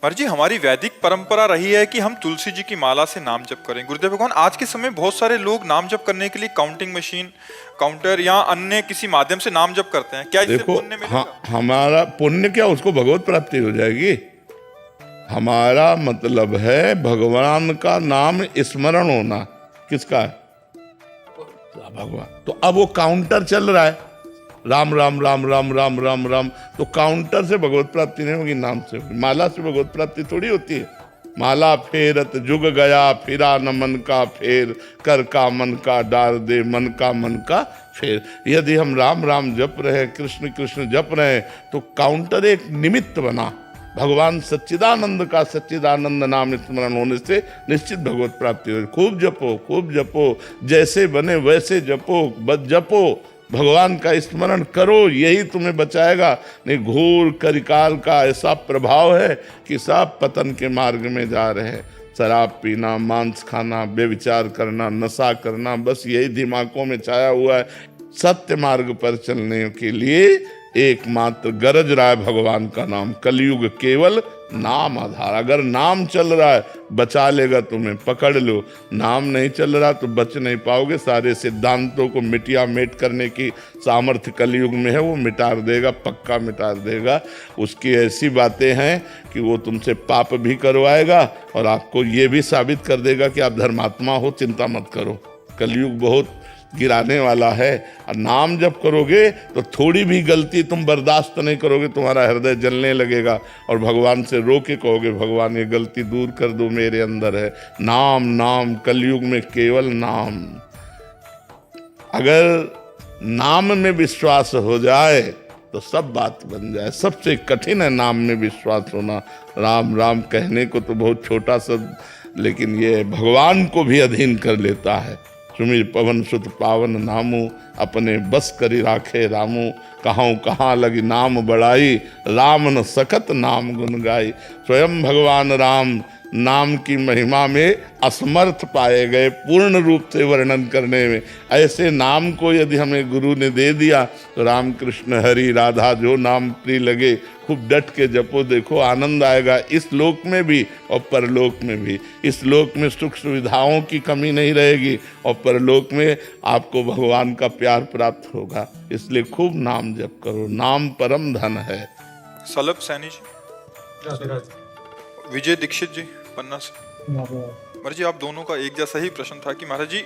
पर जी हमारी वैदिक परंपरा रही है कि हम तुलसी जी की माला से नाम जप करें। गुरुदेव भगवान, आज के समय बहुत सारे लोग नाम जप करने के लिए काउंटिंग मशीन, काउंटर या अन्य किसी माध्यम से नाम जप करते हैं। क्या इससे देखो, पुण्य मिलेगा? हमारा पुण्य क्या, उसको भगवत प्राप्ति हो जाएगी। हमारा मतलब है भगवान का नाम स्मरण होना। किसका? भगवान। तो अब वो काउंटर चल रहा है, राम राम राम राम राम राम राम, तो काउंटर से भगवत प्राप्ति नहीं होगी, नाम से होगी। माला से भगवत प्राप्ति थोड़ी होती है। माला फेरत जुग गया, फिरा न मन का फेर, कर का मन का डार दे, मन का फेर। यदि हम राम राम जप रहे, कृष्ण कृष्ण जप रहे, तो काउंटर एक निमित्त बना। भगवान सच्चिदानंद का सच्चिदानंद नाम स्मरण होने से निश्चित भगवत प्राप्ति हो। खूब जपो, खूब जपो, जैसे बने वैसे जपो, बस जपो, भगवान का स्मरण करो, यही तुम्हें बचाएगा। नहीं, घोर कलिकाल का ऐसा प्रभाव है कि सब पतन के मार्ग में जा रहे हैं। शराब पीना, मांस खाना, बेविचार करना, नशा करना, बस यही दिमागों में छाया हुआ है। सत्य मार्ग पर चलने के लिए एकमात्र गरज रहा है भगवान का नाम। कलयुग केवल नाम आधार। अगर नाम चल रहा है बचा लेगा तुम्हें, पकड़ लो। नाम नहीं चल रहा तो बच नहीं पाओगे। सारे सिद्धांतों को मिटिया मेट करने की सामर्थ्य कलयुग में है, वो मिटा देगा, पक्का मिटा देगा। उसकी ऐसी बातें हैं कि वो तुमसे पाप भी करवाएगा और आपको ये भी साबित कर देगा कि आप धर्मात्मा हो, चिंता मत करो। कलयुग बहुत गिराने वाला है। और नाम जब करोगे तो थोड़ी भी गलती तुम बर्दाश्त नहीं करोगे, तुम्हारा हृदय जलने लगेगा और भगवान से रो के कहोगे, भगवान ये गलती दूर कर दो, मेरे अंदर है। नाम नाम, कलयुग में केवल नाम। अगर नाम में विश्वास हो जाए तो सब बात बन जाए। सबसे कठिन है नाम में विश्वास होना। राम राम कहने को तो बहुत छोटा शब्द, लेकिन ये भगवान को भी अधीन कर लेता है। सुमिर पवन सुत पावन नामू, अपने बस करी राखे रामू। कहाँ कहाँ लगी नाम बड़ाई, राम न सकत नाम गुन गाई। स्वयं भगवान राम नाम की महिमा में असमर्थ पाए गए पूर्ण रूप से वर्णन करने में। ऐसे नाम को यदि हमें गुरु ने दे दिया तो राम कृष्ण हरि राधा जो नाम प्रिय लगे, खूब डट के जपो, देखो आनंद आएगा इस लोक में भी और परलोक में भी। इस लोक में सुख सुविधाओं की कमी नहीं रहेगी और परलोक में आपको भगवान का प्यार प्राप्त होगा। इसलिए खूब नाम जप करो, नाम परम धन है। सलभ सैनी जी, विजय दीक्षित जी पन्ना से। महाराज जी, आप दोनों का एक जैसा ही प्रश्न था कि महाराज जी,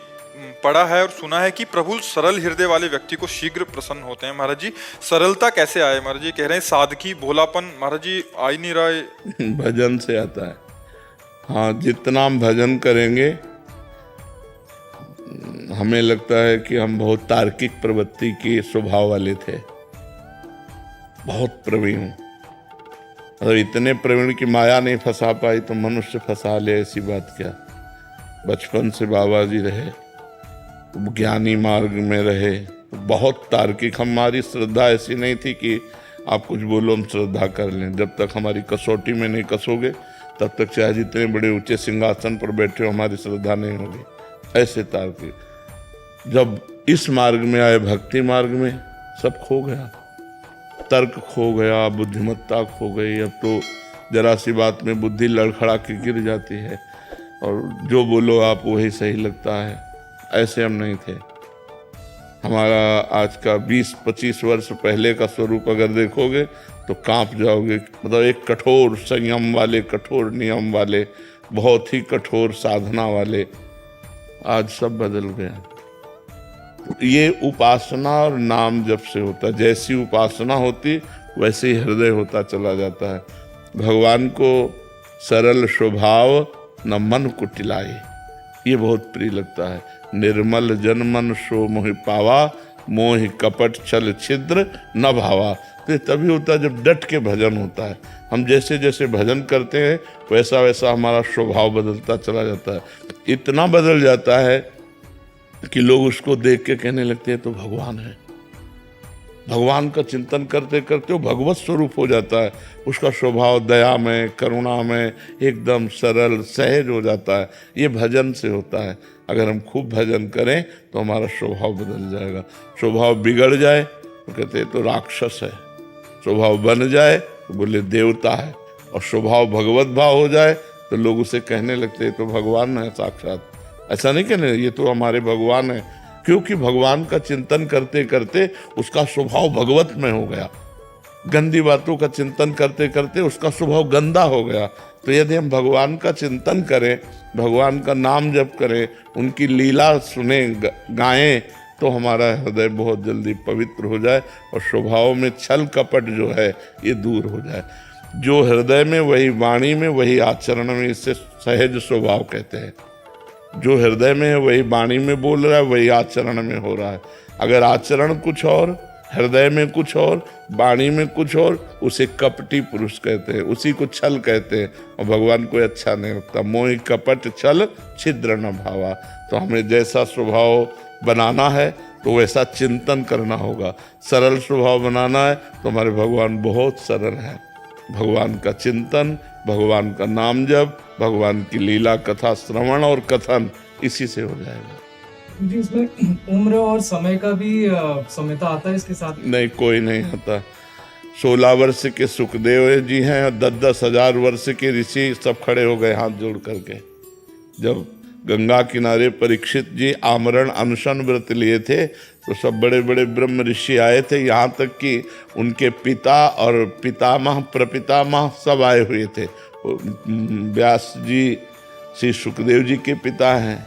पढ़ा है और सुना है कि प्रभु सरल हृदय वाले व्यक्ति को शीघ्र प्रसन्न होते हैं। महाराज जी, सरलता कैसे आए? महाराज जी कह रहे हैं सादगी, भोलापन महाराज जी आ ही नहीं रहा है। भजन से आता है। हाँ, जितना हम भजन करेंगे, हमें लगता है कि हम बहुत तार्किक प्रवृत्ति के स्वभाव वाले थे, बहुत प्रवीण। और इतने प्रवीण की माया नहीं फंसा पाई तो मनुष्य फंसा ले, ऐसी बात क्या। बचपन से बाबा जी रहे, ज्ञानी मार्ग में रहे, बहुत तार्किक। हमारी श्रद्धा ऐसी नहीं थी कि आप कुछ बोलो हम श्रद्धा कर लें। जब तक हमारी कसौटी में नहीं कसोगे तब तक चाहे जितने बड़े ऊंचे सिंहासन पर बैठे हो, हमारी श्रद्धा नहीं होगी। ऐसे तार्किक। जब इस मार्ग में आए, भक्ति मार्ग में, सब खो गया। तर्क खो गया, बुद्धिमत्ता खो गई। अब तो जरा सी बात में बुद्धि लड़खड़ा के गिर जाती है और जो बोलो आप वही सही लगता है। ऐसे हम नहीं थे। हमारा आज का 20-25 वर्ष पहले का स्वरूप अगर देखोगे तो कांप जाओगे। मतलब एक कठोर संयम वाले, कठोर नियम वाले, बहुत ही कठोर साधना वाले। आज सब बदल गया। ये उपासना और नाम जप से होता है। जैसी उपासना होती वैसे ही हृदय होता चला जाता है। भगवान को सरल स्वभाव न मन कुटिलाई, ये बहुत प्रिय लगता है। निर्मल जन मन सो मोहि पावा, मोहि कपट छल छिद्र न भावा। तो तभी होता है जब डट के भजन होता है। हम जैसे जैसे भजन करते हैं वैसा वैसा हमारा स्वभाव बदलता चला जाता है। इतना बदल जाता है कि लोग उसको देख के कहने लगते हैं तो भगवान है। भगवान का चिंतन करते करते वो भगवत स्वरूप हो जाता है। उसका स्वभाव दया में, करुणा में एकदम सरल सहज हो जाता है। ये भजन से होता है। अगर हम खूब भजन करें तो हमारा स्वभाव बदल जाएगा। स्वभाव बिगड़ जाए तो कहते हैं तो राक्षस है, स्वभाव बन जाए तो बोले देवता है। और स्वभाव भगवत भाव हो जाए तो लोग उसे कहने लगते हैं तो भगवान है साक्षात। ऐसा नहीं कहने ये तो हमारे भगवान है, क्योंकि भगवान का चिंतन करते करते उसका स्वभाव भगवत में हो गया। गंदी बातों का चिंतन करते करते उसका स्वभाव गंदा हो गया। तो यदि हम भगवान का चिंतन करें, भगवान का नाम जप करें, उनकी लीला सुने, गाएं, तो हमारा हृदय बहुत जल्दी पवित्र हो जाए और स्वभाव में छल कपट जो है ये दूर हो जाए। जो हृदय में वही वाणी में वही आचरण में, इससे सहज स्वभाव कहते हैं। जो हृदय में है वही वाणी में बोल रहा है, वही आचरण में हो रहा है। अगर आचरण कुछ और, हृदय में कुछ और, वाणी में कुछ और, उसे कपटी पुरुष कहते हैं, उसी को छल कहते हैं। और भगवान को अच्छा नहीं लगता। मोहि कपट छल छिद्र न भावा। तो हमें जैसा स्वभाव बनाना है तो वैसा चिंतन करना होगा। सरल स्वभाव बनाना है तो हमारे भगवान बहुत सरल हैं। भगवान का चिंतन, भगवान का नाम जप, भगवान की लीला कथा श्रवण और कथन, इसी से हो जाएगा। जी, इसमें उम्र और समय का भी समझौता आता है इसके साथ? नहीं, कोई नहीं आता। 16 वर्ष के सुखदेव जी हैं और 10-10 हजार वर्ष के ऋषि सब खड़े हो गए हाथ जोड़ करके। जब गंगा किनारे परीक्षित जी आमरण अनशन व्रत लिए थे तो सब बड़े बड़े ब्रह्म ऋषि आए थे, यहाँ तक कि उनके पिता और पितामह प्रपितामह सब आए हुए थे। व्यास जी श्री सुखदेव जी के पिता हैं,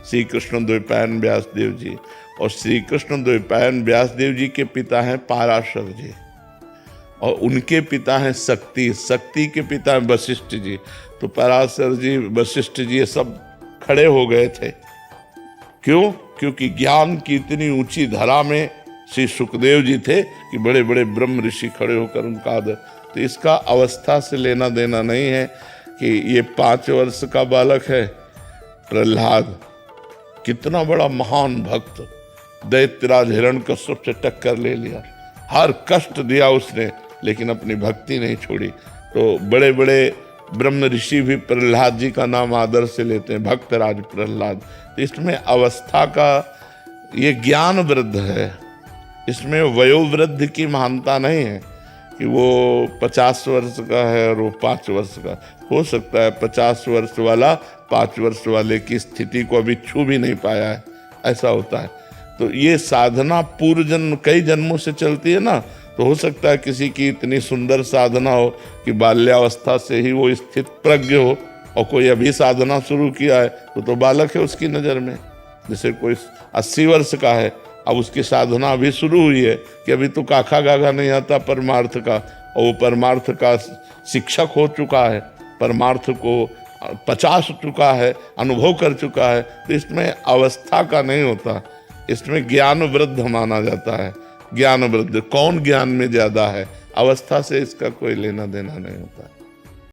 श्री कृष्ण द्वैपायन व्यास देव जी, और श्री कृष्ण द्वैपायन व्यास देव जी के पिता हैं पाराशर जी, और उनके पिता हैं शक्ति, शक्ति के पिता हैं वशिष्ठ जी। तो पराशर जी, वशिष्ठ जी, ये सब खड़े हो गए थे। क्यों? क्योंकि ज्ञान की इतनी ऊंची धरा में श्री सुखदेव जी थे कि बड़े बड़े ब्रह्म ऋषि खड़े होकर उनका आदर। तो इसका अवस्था से लेना देना नहीं है कि ये 5 वर्ष का बालक है प्रहलाद, कितना बड़ा महान भक्त, दैत्यराज हिरण्यकश्यप से टक्कर ले लिया, हर कष्ट दिया उसने, लेकिन अपनी भक्ति नहीं छोड़ी। तो बड़े बड़े ब्रह्म ऋषि भी प्रहलाद जी का नाम आदर से लेते हैं, भक्तराज प्रहलाद। तो इसमें अवस्था का ये ज्ञान वृद्ध है, इसमें वयोवृद्ध की महानता नहीं है कि वो 50 वर्ष का है और वो 5 वर्ष का। हो सकता है 50 वर्ष वाला 5 वर्ष वाले की स्थिति को अभी छू भी नहीं पाया है, ऐसा होता है। तो ये साधना पूर्व जन्म कई जन्मों से चलती है ना, तो हो सकता है किसी की इतनी सुंदर साधना हो कि बाल्यावस्था से ही वो स्थित प्रज्ञ हो, और कोई अभी साधना शुरू किया है तो बालक है उसकी नज़र में। जैसे कोई 80 वर्ष का है, अब उसकी साधना अभी शुरू हुई है कि अभी तो काखा गागा नहीं आता परमार्थ का, और वो परमार्थ का शिक्षक हो चुका है, परमार्थ को 50 चुका है, अनुभव कर चुका है। तो इसमें अवस्था का नहीं होता, इसमें ज्ञान वृद्ध माना जाता है। ज्ञान वृद्ध, कौन ज्ञान में ज़्यादा है, अवस्था से इसका कोई लेना देना नहीं होता।